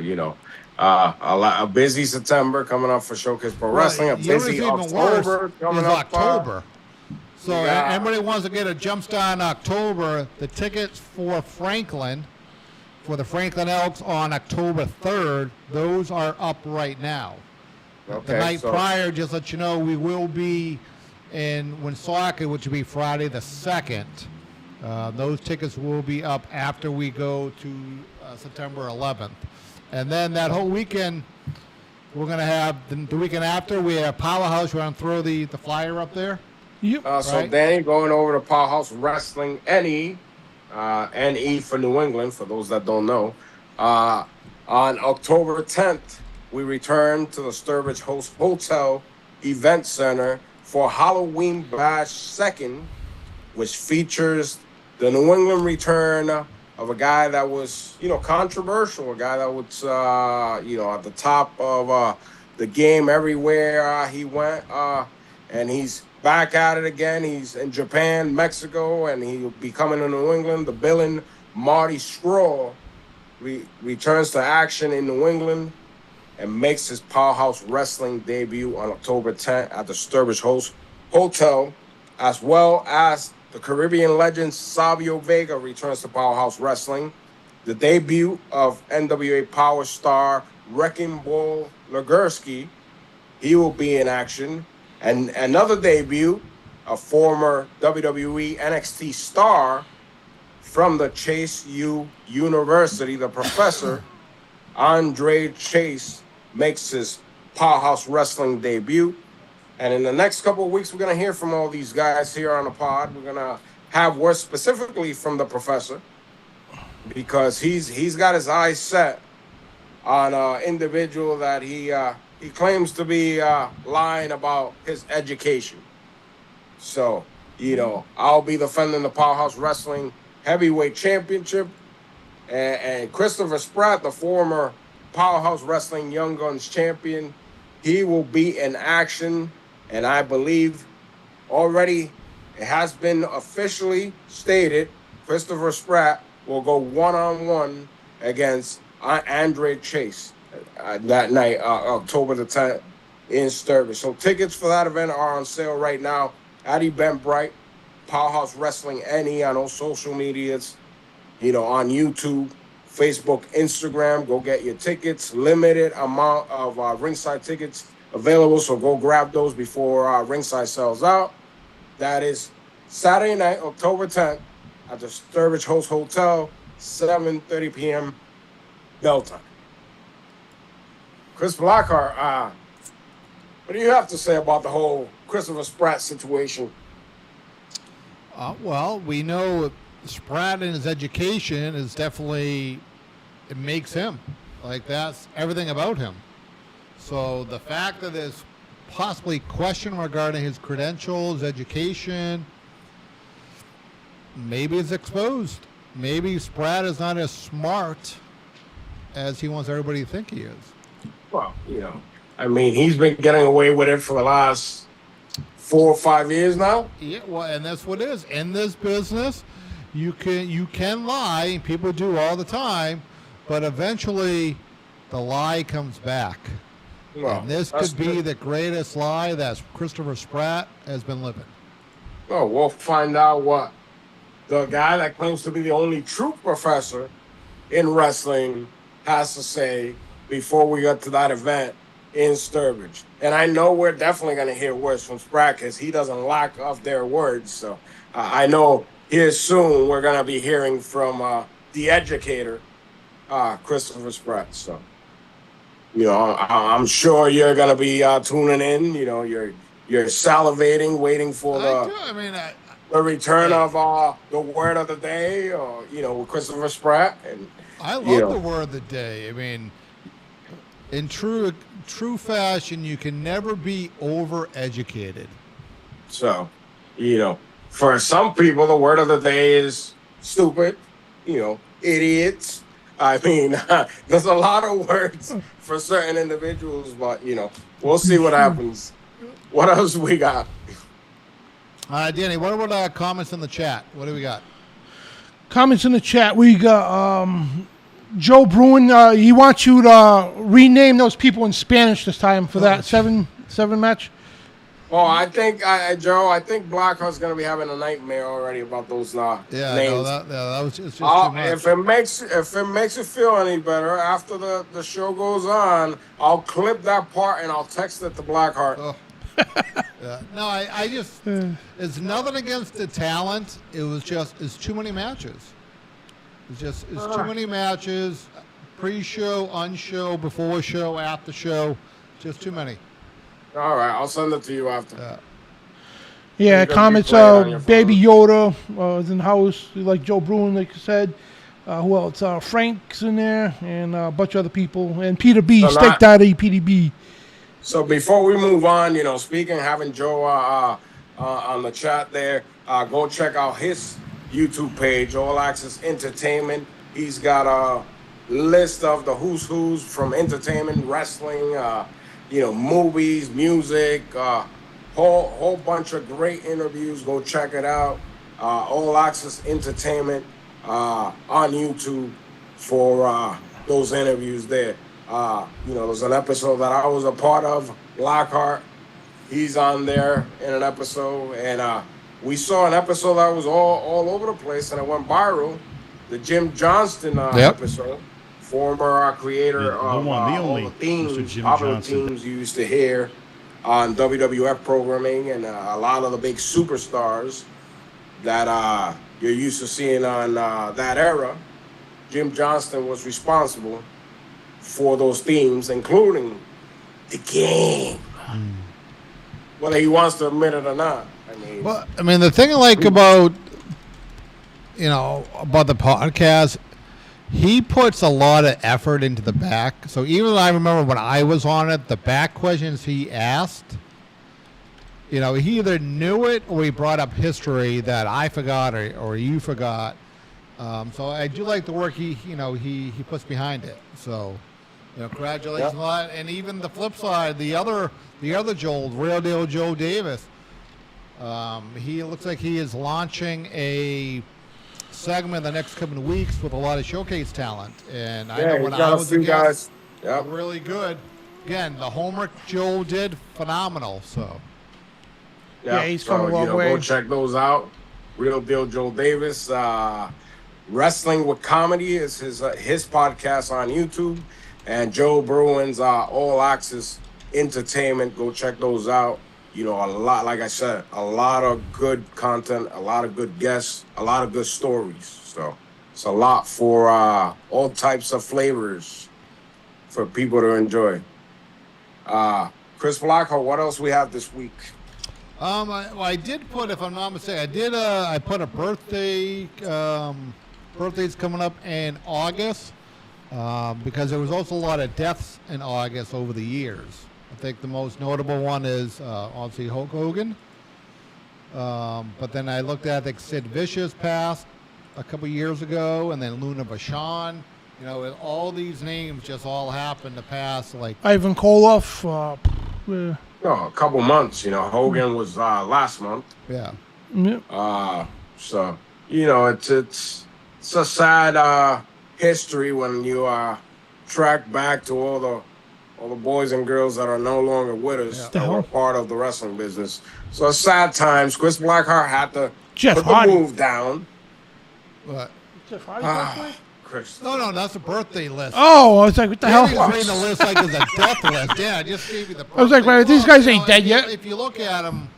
a busy September coming up for Showcase Pro Wrestling. A busy October coming up. October. So everybody wants to get a jump start in October. The tickets for the Franklin Elks on October 3rd, those are up right now. Okay, the night prior, just let you know, we will be in Woonsocket, which will be Friday the 2nd. Those tickets will be up after we go to September 11th. And then that whole weekend, we're going to have, the weekend after, we have Powerhouse. We're going to throw the flyer up there. Yep. So Danny, going over to Powerhouse Wrestling, NE for New England, for those that don't know. On October 10th, we return to the Sturbridge Hotel Event Center for Halloween Bash 2nd, which features the New England return of a guy that was, controversial, a guy that was, at the top of the game everywhere he went. And he's back at it again. He's in Japan, Mexico, and he'll be coming to New England. The villain, Marty Scurll, returns to action in New England and makes his Powerhouse Wrestling debut on October 10th at the Sturbridge Hotel, as well as the Caribbean legend Savio Vega returns to Powerhouse Wrestling. The debut of NWA Power Star Wrecking Ball Legursky, he will be in action. And another debut, a former WWE NXT star from the Chase U University, the professor, Andre Chase, makes his Powerhouse Wrestling debut. And in the next couple of weeks, we're going to hear from all these guys here on the pod. We're going to have words specifically from the professor, because he's got his eyes set on an individual that he claims to be lying about his education. So, I'll be defending the Powerhouse Wrestling Heavyweight Championship. And Christopher Spratt, the former Powerhouse Wrestling Young Guns champion, he will be in action. And I believe already it has been officially stated Christopher Spratt will go one-on-one against Andre Chase that night, October the 10th in Sturbridge. So tickets for that event are on sale right now at Eventbrite, Powerhouse Wrestling NE on all social medias, on YouTube, Facebook, Instagram. Go get your tickets. Limited amount of ringside tickets available, so go grab those before ringside sells out. That is Saturday night, October 10th, at the Sturbridge Hotel, 7:30 p.m. bell time. Chris Blackheart, what do you have to say about the whole Christopher Spratt situation? Well, we know Spratt and his education is definitely, it makes him. Like, that's everything about him. So the fact that there's possibly question regarding his credentials, education, maybe it's exposed. Maybe Spratt is not as smart as he wants everybody to think he is. Well, he's been getting away with it for the last 4 or 5 years now. Yeah, well, and that's what it is. In this business, you can lie, and people do all the time, but eventually the lie comes back. Well, and this could be the greatest lie that Christopher Spratt has been living. Well, we'll find out what the guy that claims to be the only true professor in wrestling has to say before we get to that event in Sturbridge. And I know we're definitely going to hear words from Spratt because he doesn't lack of their words. So I know here soon we're going to be hearing from the educator, Christopher Spratt. So, I'm sure you're going to be tuning in. You're salivating, waiting for the return of the word of the day, or with Christopher Spratt. And I love the word of the day. I mean, in true fashion, you can never be overeducated. So, for some people, the word of the day is stupid. Idiots. I mean, there's a lot of words for certain individuals, but we'll see what happens. What else we got? Danny, what about comments in the chat? What do we got? Comments in the chat. We got Joe Bruin. He wants you to rename those people in Spanish this time for that seven match. Oh, I think Joe. I think Blackheart's gonna be having a nightmare already about those names. No, that was just too much. If it makes you feel any better, after the show goes on, I'll clip that part and I'll text it to Blackheart. Oh. No, I just it's nothing against the talent. It's too many matches. It's too many matches, pre-show, unshow, before show, after show, just too many. All right, I'll send it to you after. Yeah, comments. Baby Yoda is in the house, like Joe Bruin, like you said. Who else? Frank's in there, and a bunch of other people, and Peter B. Steak Daddy, PDB. So before we move on, speaking, having Joe on the chat there, go check out his YouTube page, All Access Entertainment. He's got a list of the who's from entertainment, wrestling, movies, music, whole bunch of great interviews. Go check it out. All Access Entertainment on YouTube for those interviews there. There's an episode that I was a part of, Blackheart. He's on there in an episode, and we saw an episode that was all over the place, and it went viral. The Jim Johnston episode, former creator of all the themes, popular themes you used to hear on WWF programming, and a lot of the big superstars that you're used to seeing on that era. Jim Johnston was responsible for those themes, including the game. Whether he wants to admit it or not. The thing I like about the podcast, he puts a lot of effort into the back. So even though I remember when I was on it, the back questions he asked, he either knew it or he brought up history that I forgot or you forgot. So I do like the work he puts behind it. So. Congratulations a lot. And even the flip side, the other Joel, Real Deal Joe Davis, he looks like he is launching a segment in the next couple of weeks with a lot of showcase talent. And I know when I was a guest, really good. Again, the homework Joe did, phenomenal. So he's come a long way. Go check those out. Real Deal Joe Davis. Wrestling with Comedy is his podcast on YouTube. And Joe Bruin's All Access Entertainment. Go check those out. A lot, like I said, a lot of good content, a lot of good guests, a lot of good stories. So it's a lot for all types of flavors for people to enjoy. Chris Blackheart, what else we have this week? I did put, if I'm not mistaken, I put a birthday. Birthday's coming up in August. Because there was also a lot of deaths in August over the years. I think the most notable one is obviously Hulk Hogan. But then I looked at, I think Sid Vicious passed a couple years ago, and then Luna Vachon. All these names just all happened to pass. Like Ivan Koloff. A couple months. Hogan was last month. Yeah. So it's a sad history when you track back to all the boys and girls that are no longer with us that were part of the wrestling business. So sad times. Chris Blackheart had to put the move down. What? Jeff Hardy Chris. No, that's a birthday list. Oh, I was like, what the hell? He's reading the list like it's a death list. Yeah, I just gave you the. I was like, birthday. wait, these guys ain't dead yet. If you look at them,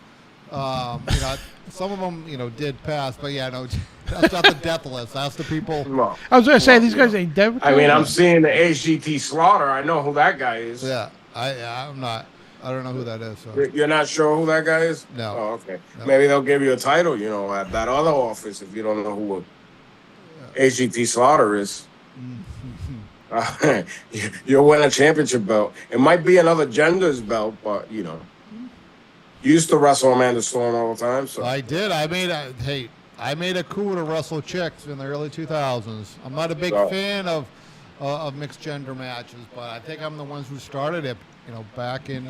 some of them, did pass, but yeah, no, that's not the death list. That's the people. No. I was gonna say these guys ain't dead. I mean, I'm seeing the HGT Slaughter. I know who that guy is. Yeah, I'm not. I don't know who that is. So. You're not sure who that guy is? No. Oh, okay. No. Maybe they'll give you a title, at that other office if you don't know who HGT Slaughter is. You'll win a championship belt. It might be another gender's belt, but you used to wrestle Amanda Storm all the time. So I did. I made a coup to wrestle chicks in the early 2000s. I'm not a big fan of mixed gender matches, but I think I'm the ones who started it. Back in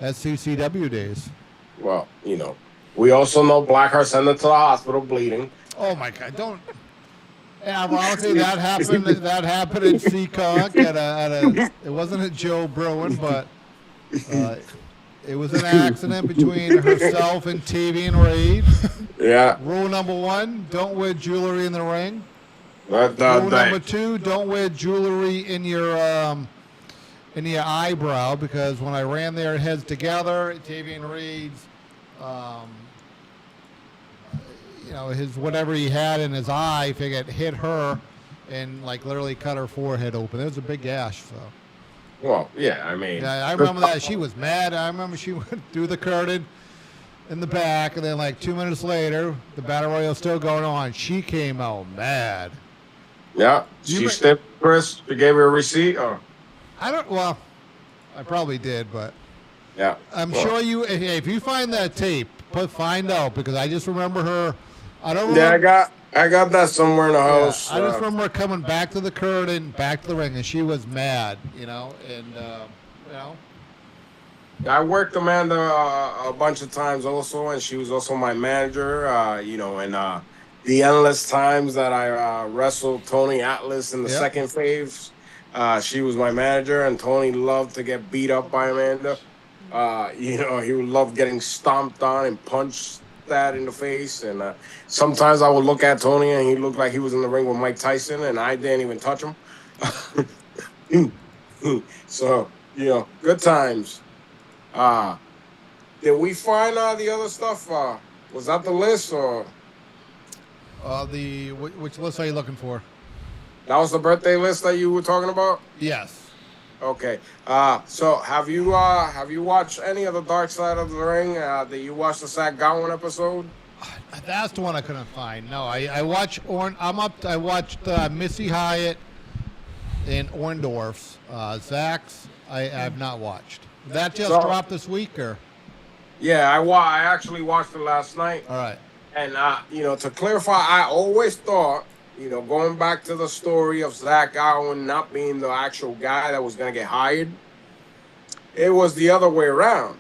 SCCW days. Well, we also know Blackheart sent her to the hospital bleeding. Oh my God! Don't. And ironically, that happened. That happened in Seekonk it wasn't at Joe Bruin, but it was an accident between herself and Tavian Reed. Yeah. Rule number 1: don't wear jewelry in the ring. Rule number 2: don't wear jewelry in your eyebrow, because when I ran their heads together, Tavian Reed's, his whatever he had in his eye, if it hit her and literally cut her forehead open. There was a big gash. So. Well, yeah, I mean. Yeah, I remember that. She was mad. I remember she went through the curtain in the back, and then 2 minutes later, the battle royal still going on. She came out mad. Yeah. She stepped, Chris. She gave her a receipt, or? Well, I probably did, but yeah, I'm sure you. If you find that tape, find out, because I just remember her. I don't. Remember, yeah, I got that somewhere in the house. I just remember her coming back to the curtain, back to the ring, and she was mad, I worked Amanda a bunch of times also, and she was also my manager. And the endless times that I wrestled Tony Atlas in the second phase. She was my manager, and Tony loved to get beat up by Amanda. He would love getting stomped on and punched that in the face. And sometimes I would look at Tony, and he looked like he was in the ring with Mike Tyson, and I didn't even touch him. So, good times. Did we find the other stuff? Was that the list, or? Which list are you looking for? That was the birthday list that you were talking about? Yes. Okay. So have you watched any of the Dark Side of the Ring? Did you watch the Zach Gowen episode? That's the one I couldn't find. No, I watched I watched Missy Hyatt and Orndorff's. Zach's I have not watched. Did that just dropped this week, or? Yeah, I actually watched it last night. All right. And to clarify, I always thought, going back to the story of Zach Gowen not being the actual guy that was going to get hired, it was the other way around.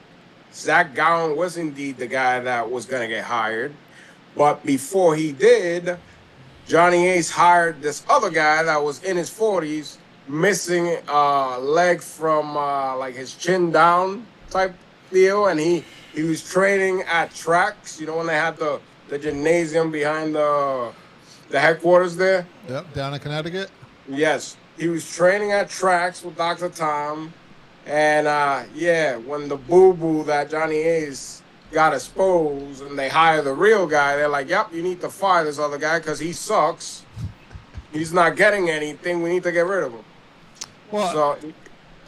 Zach Gowen was indeed the guy that was going to get hired. But before he did, Johnny Ace hired this other guy that was in his 40s, missing a leg from his chin down type deal. And he was training at Tracks, when they had the gymnasium behind the headquarters there. Yep, down in Connecticut. Yes, he was training at Tracks with Dr. Tom, and when the boo-boo that Johnny Ace got exposed and they hire the real guy, they're like, "Yep, you need to fire this other guy because he sucks. He's not getting anything. We need to get rid of him." Well,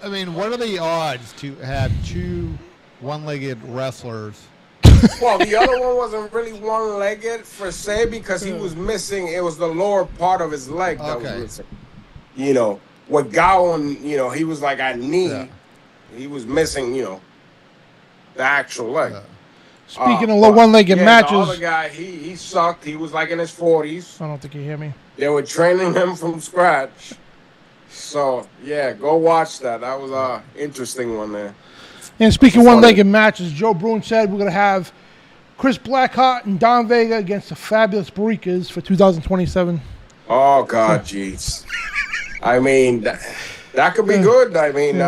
I mean, what are the odds to have two one-legged wrestlers? Well, the other one wasn't really one-legged per se because he was missing. It was the lower part of his leg that was missing. With Gowen, he was like at knee. Yeah. He was missing, the actual leg. Yeah. Speaking of one-legged matches, the other guy, he sucked. He was like in his 40s. I don't think you hear me. They were training him from scratch. So go watch that. That was an interesting one there. And speaking of one-legged matches, Joe Bruin said we're going to have Chris Blackheart and Don Vega against the Fabulous Barricas for 2027. Oh, God, jeez. I mean, that could be good. I mean,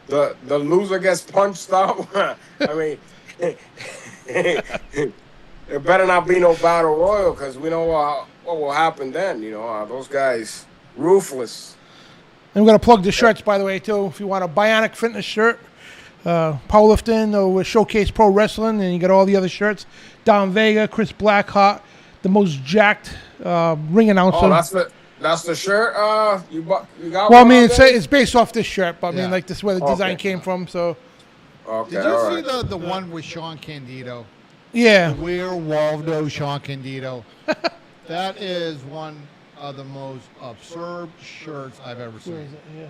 the loser gets punched out. I mean, There better not be no battle royal because we know what will happen then. Those guys ruthless. And we're gonna plug the shirts, by the way, too. If you want a Bionic Fitness shirt, powerlifting, or with Showcase Pro Wrestling, and you got all the other shirts. Don Vega, Chris Blackheart, the most jacked ring announcer. Oh, that's the shirt. You got. Well, I one mean, out there? it's based off this shirt, but I mean, Yeah. like this is where the design came from. So, Okay. Did you all see right. the one with Sean Candido? yeah, Where Waldo Sean Candido? That is one of the most absurd shirts I've ever where seen. is it? Yeah.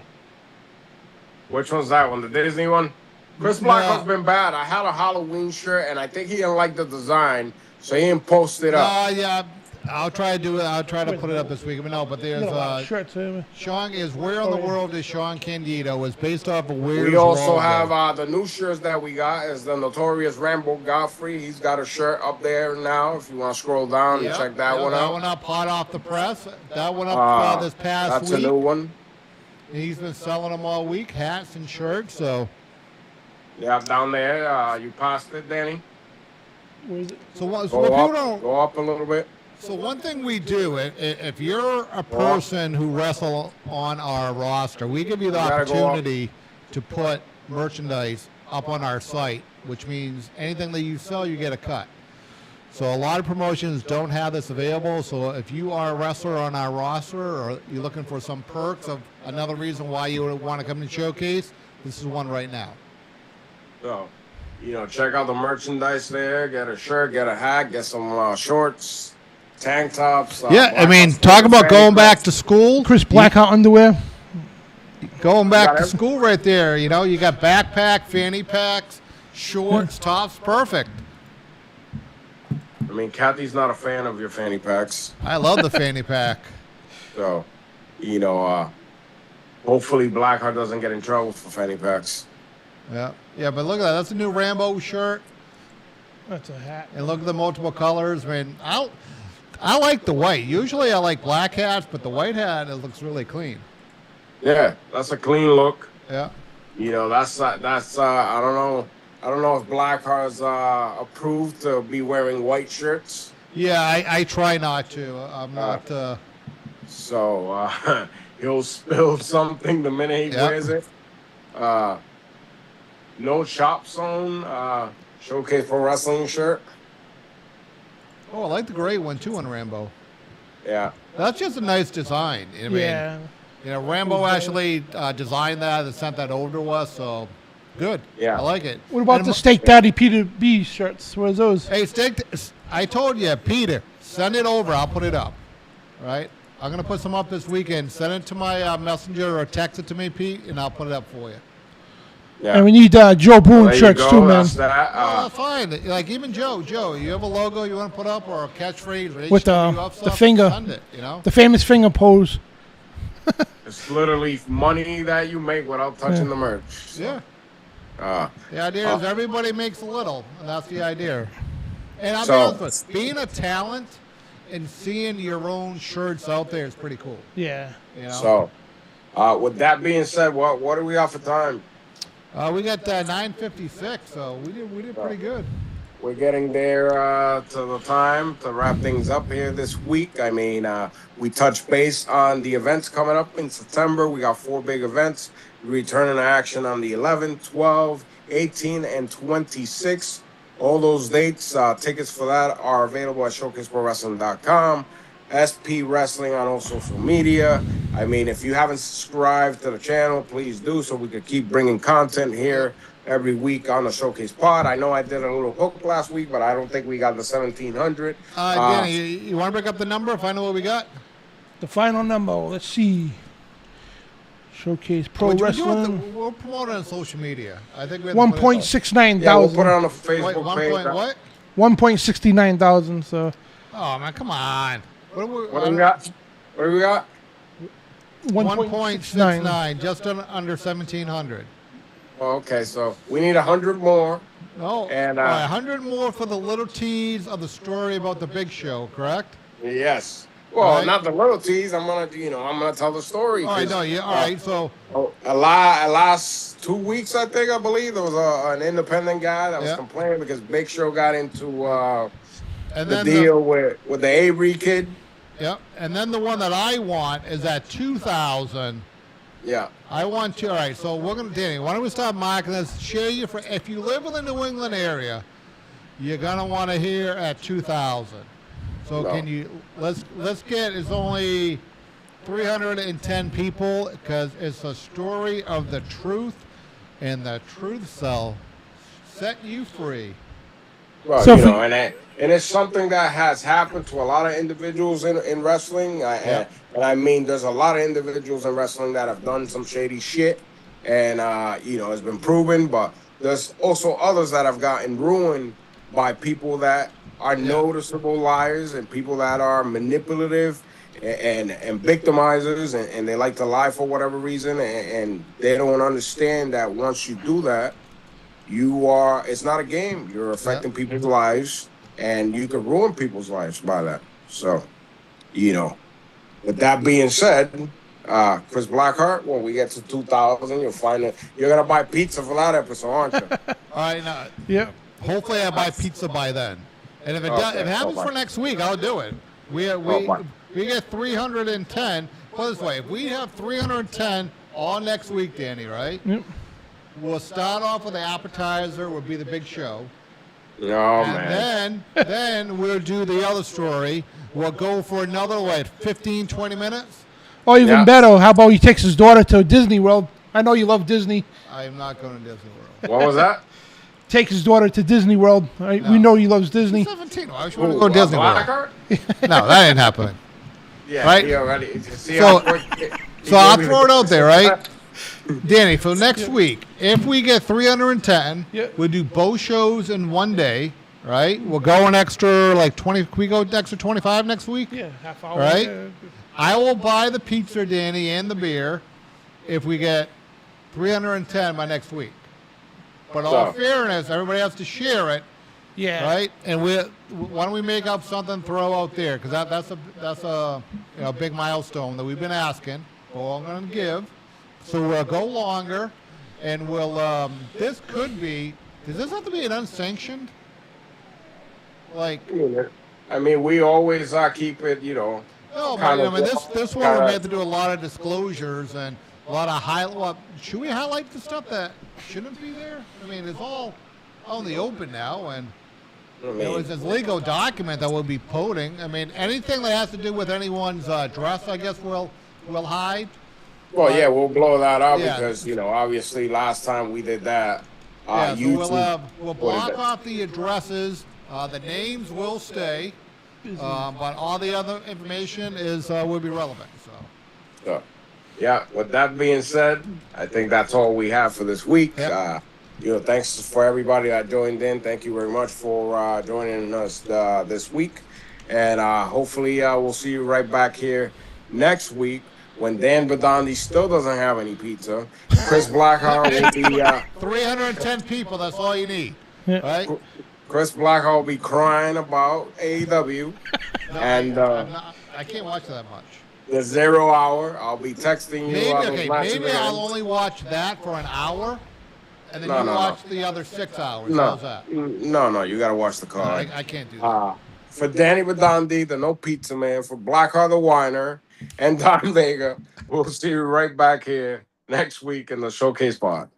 Which one's that one? The Disney one? Chris Blackheart's been bad. I had a Halloween shirt, and I think he didn't like the design, so he didn't post it up. Yeah, I'll try to do it. I'll try to put it up this week. But no, but You there's got a lot of shirts. Here. Sean is Where in the World is Sean Candido? Is based off of Where's We also Waldo. have the new shirts that we got is the Notorious Rambo Godfrey. He's got a shirt up there now. If you want to scroll down and check that one That out. one up, hot off the press. That one up this past That's week. a new one. He's been selling them all week, hats and shirts. So, Yeah, down there. You passed it, Danny. Where is it? so what Go people up. don't. Go up a little bit. So one thing we do, if you're a person who wrestle on our roster, we give you the gotta go up. opportunity to put merchandise up on our site, which means anything that you sell, you get a cut. So a lot of promotions don't have this available. So if you are a wrestler on our roster, or you're looking for some perks of another reason why you would want to come to Showcase, this is one right now. So, check out the merchandise there. Get a shirt, get a hat, get some shorts, tank tops. Talk about going back to school. Chris Blackheart underwear. Going back Got to it. school right there. You got backpack, fanny packs, shorts, tops, perfect. Kathy's not a fan of your fanny packs. I love the fanny pack. So, hopefully Blackheart doesn't get in trouble for fanny packs. Yeah, but look at that. That's a new Rambo shirt. That's a hat. And look at the multiple colors. I like the white. Usually I like black hats, but the white hat, it looks really clean. Yeah, that's a clean look. Yeah. That's I don't know if Blackheart's approved to be wearing white shirts. Yeah, I try not to. I'm not. So he'll spill something the minute he wears it. No Chop Zone Showcase Pro Wrestling shirt. Oh, I like the gray one too on Rambo. Yeah. That's just a nice design. Yeah. Rambo actually designed that and sent that over to us, so good. Yeah. I like it. What about the Steak Daddy Peter B shirts? Where's those? Hey, I told you, Peter, send it over. I'll put it up. All right? I'm going to put some up this weekend. Send it to my messenger or text it to me, Pete, and I'll put it up for you. Yeah. And we need Joe Boone There you shirts go, too, man. that's that. That's fine. Like even Joe, you have a logo you want to put up or a catchphrase With HWF the stuff, finger. send it, The famous finger pose. It's literally money that you make without touching the merch. Yeah. Uh, The idea is everybody makes a little, and that's the idea. And I'll So- be honest with you, being a talent and seeing your own shirts out there is pretty cool. Yeah. So, with that being said, what do we got for time? We got 9:56, so we did pretty good. We're getting there to the time to wrap things up here this week. We touched base on the events coming up in September. We got 4 big events returning to action on the 11th, 12th, 18th, and 26th. All those dates, tickets for that are available at showcaseprowrestling.com. SP Wrestling on all social media. If you haven't subscribed to the channel, please do so we could keep bringing content here every week on the Showcase Pod. I know I did a little hook last week, but I don't think we got the 1700. Danny, you want to break up the number? Find out what we got. The final number. Let's see. Showcase Pro Wrestling. We'll promote it on social media. I think we have to put it up. 1.69 Yeah, we'll thousand. put it on the Wait, Facebook 1 page. point what? 1.69 thousand. So Oh man, come on. What do we got? What do we got? 1.69, just under 1,700. Oh, okay, so we need 100 more. No, And, all right, 100 more for the little tease of the story about the big show, correct? Yes. Well, All right. not the little tease. I'm gonna tell the story. All right, 'cause, no, yeah, all right. So last 2 weeks, I believe, there was an independent guy that was Yeah. complaining because Big Show got into And the then deal with the Avery kid. Yep. And then the one that I want is at 2,000. Yeah. I want to. All right. So we're gonna, Danny. Why don't we start marking this? Share you for if you live in the New England area, you're gonna want to hear at 2,000. So can you? Let's get. It's only 310 people because it's a story of the truth, and the truth shall set you free. Well, So and it's something that has happened to a lot of individuals in wrestling. And I mean, there's a lot of individuals in wrestling that have done some shady shit, and it's been proven. But there's also others that have gotten ruined by people that are noticeable liars and people that are manipulative and victimizers, and they like to lie for whatever reason, and they don't understand that once you do that, it's not a game. You're affecting people's lives, and you can ruin people's lives by that. So, with that being said, Chris Blackheart, when we get to 2,000, you'll find that you're going to buy pizza for that episode, aren't you? All right. Now, yeah. hopefully I buy pizza by then. And if it happens for next week, I'll do it. We get 310. Put it this way, if we have 310 all next week, Danny, right? Yep. We'll start off with the appetizer, will be the big show. Oh, and then we'll do the other story. We'll go for another, 15, 20 minutes? Or even better, how about he takes his daughter to Disney World? I know you love Disney. I am not going to Disney World. What was that? Take his daughter to Disney World. Right? No. We know he loves Disney. She's 17. Why would you want to go to Disney World? No, that ain't happening. Yeah, right? He already. So I'll throw it out there, right? Danny, for next week, if we get 310, we'll do both shows in one day, right? We'll go an extra 20. Can we go an extra 25 next week? Yeah, half hour. Right? Yeah. I will buy the pizza, Danny, and the beer if we get 310 by next week. But all fairness, everybody has to share it. Yeah. Right? And why don't we make up something, throw out there? Because that's a big milestone that we've been asking. Well, I'm going to give. So we'll go longer, and this could be, does this have to be an unsanctioned? I mean, we always keep it, No, but this one we have to do a lot of disclosures and a lot of should we highlight the stuff that shouldn't be there? I mean, it's all on the open now, and it's this legal document that we'll be quoting. I mean, anything that has to do with anyone's dress, I guess we'll hide. Well, we'll blow that out because, obviously last time we did that, so we'll block off the addresses. The names will stay, but all the other information will be relevant. So, with that being said, I think that's all we have for this week. Yep. Thanks for everybody that joined in. Thank you very much for joining us this week. And hopefully we'll see you right back here next week when Dan Badandi still doesn't have any pizza. Chris Blackheart will be... 310 people, that's all you need. Right? Chris Blackheart will be crying about AEW. I can't watch that much. The 0 hour, I'll be texting you. Maybe I'll only watch that for an hour. And then watch the other 6 hours. How's that? No, you got to watch the card. I can't do that. For Danny Badandi, the No Pizza Man, for Blackheart the Whiner, and Don Vega, we'll see you right back here next week in the Showcase Pod.